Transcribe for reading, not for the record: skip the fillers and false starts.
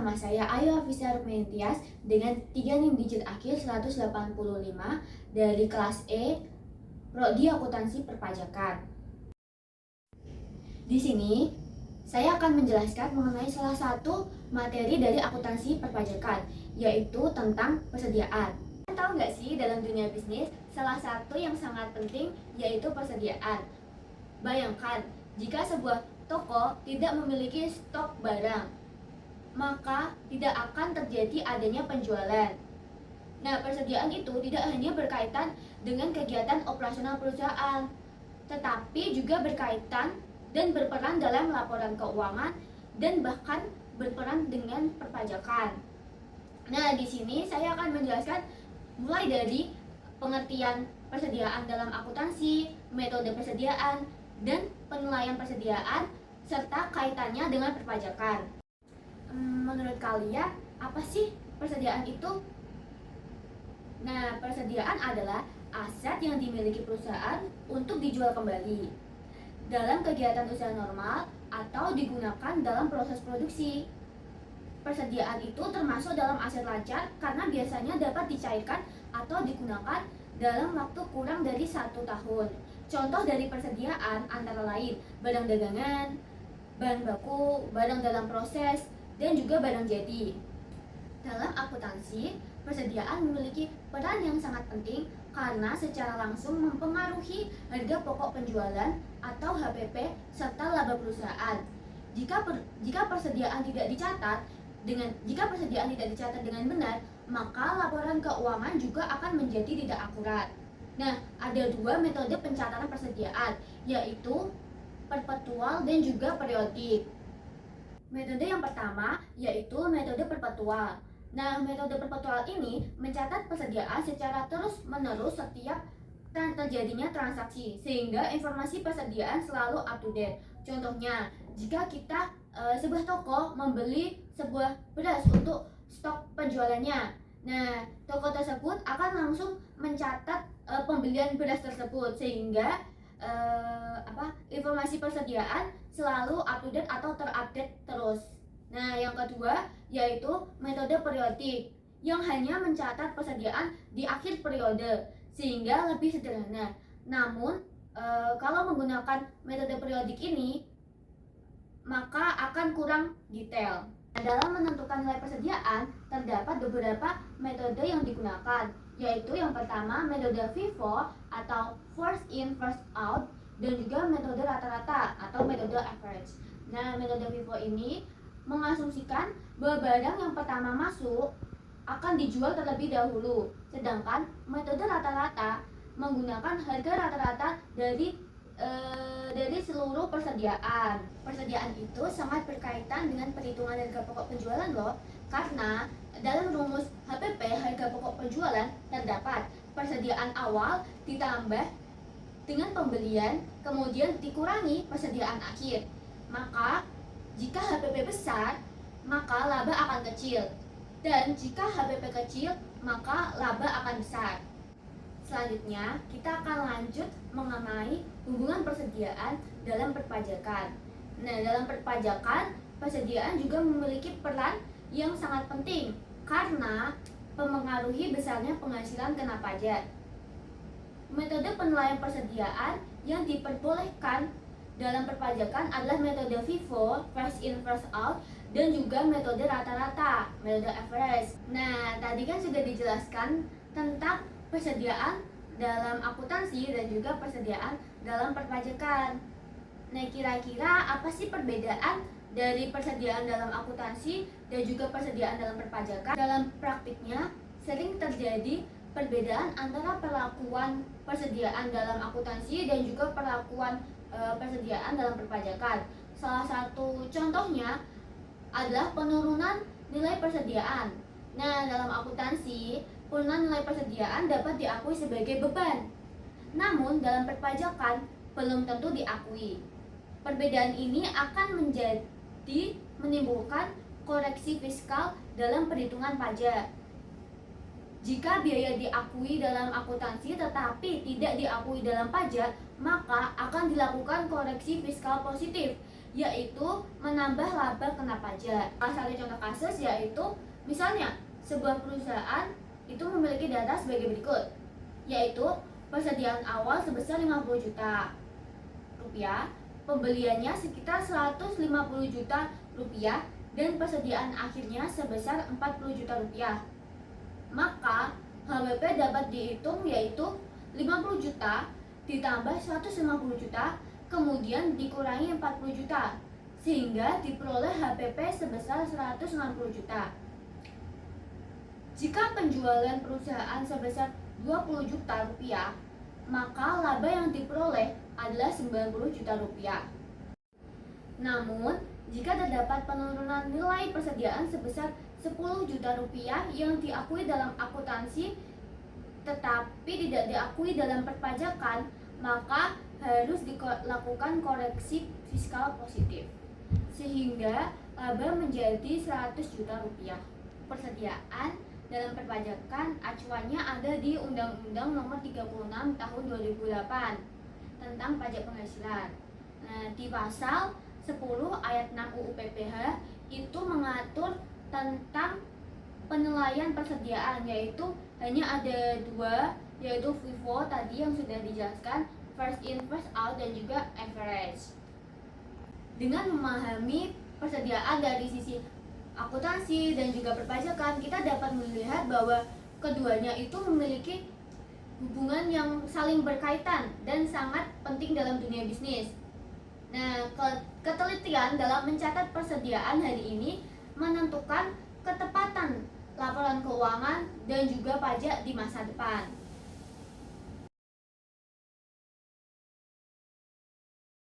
nama saya Ayu Afisa Mentias dengan 3 NIM digit akhir 185 dari kelas E, Prodi Akuntansi Perpajakan. Di sini, saya akan menjelaskan mengenai salah satu materi dari akuntansi perpajakan, yaitu tentang persediaan. Kalian tahu nggak sih, dalam dunia bisnis, salah satu yang sangat penting yaitu persediaan. Bayangkan, jika sebuah toko tidak memiliki stok barang, maka tidak akan terjadi adanya penjualan. Nah, persediaan itu tidak hanya berkaitan dengan kegiatan operasional perusahaan, tetapi juga berkaitan dan berperan dalam laporan keuangan dan bahkan berperan dengan perpajakan. Nah, di sini saya akan menjelaskan mulai dari pengertian persediaan dalam akuntansi, metode persediaan, dan penilaian persediaan, serta kaitannya dengan perpajakan. Menurut kalian, apa sih persediaan itu? Nah, persediaan adalah aset yang dimiliki perusahaan untuk dijual kembali dalam kegiatan usaha normal atau digunakan dalam proses produksi. Persediaan itu termasuk dalam aset lancar karena biasanya dapat dicairkan atau digunakan dalam waktu kurang dari 1 tahun. Contoh dari persediaan antara lain barang dagangan, bahan baku, barang dalam proses, dan juga barang jadi. Dalam akuntansi, persediaan memiliki peran yang sangat penting karena secara langsung mempengaruhi harga pokok penjualan atau HPP serta laba perusahaan. Jika persediaan tidak dicatat dengan benar, maka laporan keuangan juga akan menjadi tidak akurat. Nah, ada 2 metode pencatatan persediaan, yaitu perpetual dan juga periodik. Metode yang pertama yaitu metode perpetual. Nah, metode perpetual ini mencatat persediaan secara terus-menerus setiap terjadinya transaksi, sehingga informasi persediaan selalu up to date. Contohnya, jika kita sebuah toko membeli sebuah beras untuk stok penjualannya, nah toko tersebut akan langsung mencatat pembelian beras tersebut, sehingga informasi persediaan selalu up to date atau terupdate terus. Nah, yang kedua yaitu metode periodik yang hanya mencatat persediaan di akhir periode sehingga lebih sederhana. Namun kalau menggunakan metode periodik ini maka akan kurang detail. Dalam menentukan nilai persediaan terdapat beberapa metode yang digunakan, yaitu yang pertama metode FIFO atau first in first out, dan juga metode rata-rata atau metode average. Nah, metode FIFO ini mengasumsikan bahwa barang yang pertama masuk akan dijual terlebih dahulu, sedangkan metode rata-rata menggunakan harga rata-rata dari seluruh persediaan. Persediaan itu sangat berkaitan dengan perhitungan harga pokok penjualan loh, karena dalam rumus HPP harga pokok penjualan terdapat persediaan awal ditambah dengan pembelian kemudian dikurangi persediaan akhir. Maka jika HPP besar, maka laba akan kecil, dan jika HPP kecil, maka laba akan besar. Selanjutnya, kita akan lanjut mengenai hubungan persediaan dalam perpajakan. Nah, dalam perpajakan, persediaan juga memiliki peran yang sangat penting karena mempengaruhi besarnya penghasilan kena pajak. Metode penilaian persediaan yang diperbolehkan dalam perpajakan adalah metode FIFO, first in first out, dan juga metode rata-rata, metode average. Nah, tadi kan sudah dijelaskan tentang persediaan dalam akuntansi dan juga persediaan dalam perpajakan. Nah, kira-kira apa sih perbedaan dari persediaan dalam akuntansi dan juga persediaan dalam perpajakan? Dalam praktiknya sering terjadi perbedaan antara perlakuan persediaan dalam akuntansi dan juga perlakuan persediaan dalam perpajakan. Salah satu contohnya adalah penurunan nilai persediaan. Nah, dalam akuntansi, penurunan nilai persediaan dapat diakui sebagai beban. Namun, dalam perpajakan belum tentu diakui. Perbedaan ini akan menimbulkan koreksi fiskal dalam perhitungan pajak. Jika biaya diakui dalam akuntansi tetapi tidak diakui dalam pajak, maka akan dilakukan koreksi fiskal positif yaitu menambah laba kena pajak. Salah satu contoh kasus yaitu misalnya sebuah perusahaan itu memiliki data sebagai berikut, yaitu persediaan awal sebesar 50 juta rupiah, pembeliannya sekitar 150 juta rupiah, dan persediaan akhirnya sebesar 40 juta rupiah. Maka HWP dapat dihitung yaitu 50 juta ditambah 150 juta kemudian dikurangi 40 juta sehingga diperoleh HPP sebesar 160 juta. Jika penjualan perusahaan sebesar 20 juta rupiah, maka laba yang diperoleh adalah 90 juta rupiah. Namun, jika terdapat penurunan nilai persediaan sebesar 10 juta rupiah yang diakui dalam akuntansi tetapi tidak diakui dalam perpajakan, maka harus dilakukan koreksi fiskal positif sehingga laba menjadi 100 juta rupiah. Persediaan dalam perpajakan acuannya ada di Undang-Undang Nomor 36 Tahun 2008 tentang pajak penghasilan. Nah, di pasal 10 ayat 6 UU PPH itu mengatur tentang penilaian persediaan, yaitu hanya ada dua, yaitu FIFO tadi yang sudah dijelaskan, first in first out, dan juga average. Dengan memahami persediaan dari sisi akuntansi dan juga perpajakan, kita dapat melihat bahwa keduanya itu memiliki hubungan yang saling berkaitan dan sangat penting dalam dunia bisnis. Nah, ketelitian dalam mencatat persediaan hari ini menentukan ketepatan laporan keuangan dan juga pajak di masa depan.